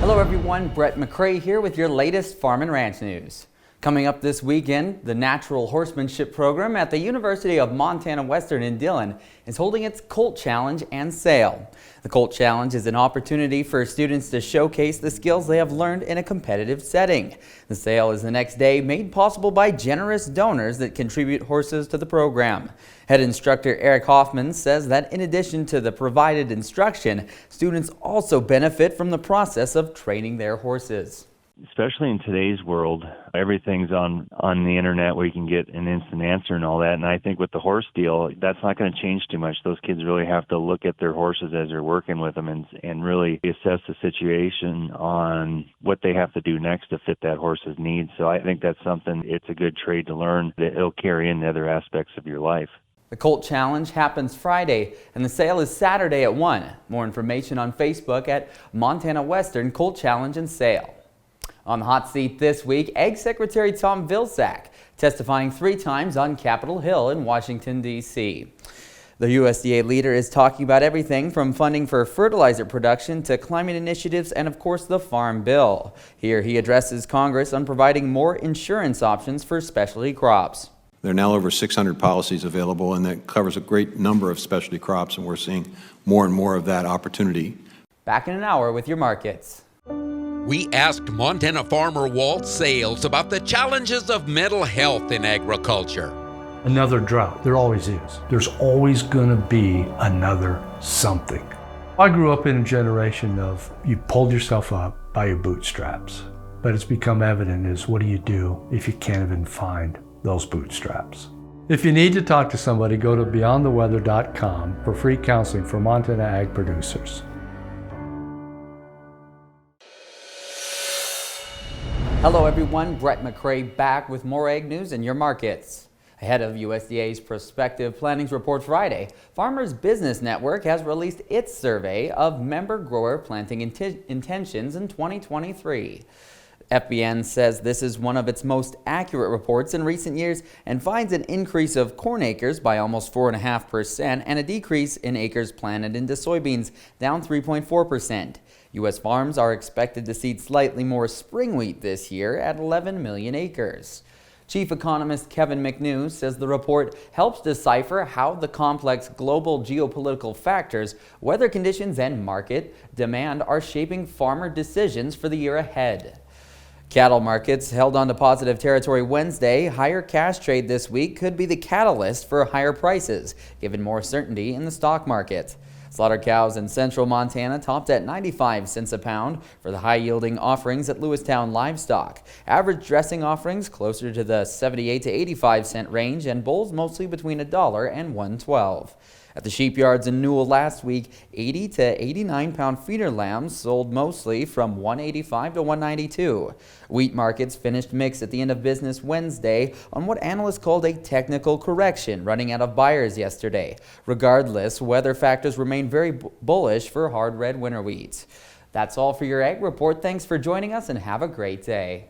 Hello everyone, Brett McCrae here with your latest farm and ranch news. Coming up this weekend, the Natural Horsemanship Program at the University of Montana Western in Dillon is holding its Colt Challenge and Sale. The Colt Challenge is an opportunity for students to showcase the skills they have learned in a competitive setting. The sale is the next day, made possible by generous donors that contribute horses to the program. Head instructor Eric Hoffman says that in addition to the provided instruction, students also benefit from the process of training their horses. Especially in today's world, everything's on the internet where you can get an instant answer and all that. And I think with the horse deal, that's not going to change too much. Those kids really have to look at their horses as they're working with them and really assess the situation on what they have to do next to fit that horse's needs. So I think that's something, it's a good trade to learn that it'll carry into other aspects of your life. The Colt Challenge happens Friday and the sale is Saturday at 1. More information on Facebook at Montana Western Colt Challenge and Sale. On the hot seat this week, Ag Secretary Tom Vilsack testifying 3 times on Capitol Hill in Washington, D.C. The USDA leader is talking about everything from funding for fertilizer production to climate initiatives and, of course, the Farm Bill. Here he addresses Congress on providing more insurance options for specialty crops. There are now over 600 policies available, and that covers a great number of specialty crops, and we're seeing more and more of that opportunity. Back in an hour with your markets. We asked Montana farmer Walt Sales about the challenges of mental health in agriculture. Another drought, there always is. There's always going to be another something. I grew up in a generation of you pulled yourself up by your bootstraps, but it's become evident is what do you do if you can't even find those bootstraps? If you need to talk to somebody, go to beyondtheweather.com for free counseling for Montana ag producers. Hello everyone, Brett McCrae back with more ag news in your markets. Ahead of USDA's Prospective Plantings Report Friday, Farmers Business Network has released its survey of member grower planting intentions in 2023. FBN says this is one of its most accurate reports in recent years and finds an increase of corn acres by almost 4.5% and a decrease in acres planted into soybeans, down 3.4%. U.S. farms are expected to seed slightly more spring wheat this year at 11 million acres. Chief economist Kevin McNew says the report helps decipher how the complex global geopolitical factors, weather conditions, and market demand are shaping farmer decisions for the year ahead. Cattle markets held on to positive territory Wednesday. Higher cash trade this week could be the catalyst for higher prices, given more certainty in the stock market. Slaughter cows in central Montana topped at 95 cents a pound for the high-yielding offerings at Lewistown Livestock. Average dressing offerings closer to the 78 to 85 cent range and bulls mostly between $1 and $1.12. At the sheep yards in Newell last week, 80 to 89 pound feeder lambs sold mostly from 185 to 192. Wheat markets finished mixed at the end of business Wednesday on what analysts called a technical correction running out of buyers yesterday. Regardless, weather factors remain very bullish for hard red winter wheat. That's all for your Ag Report. Thanks for joining us and have a great day.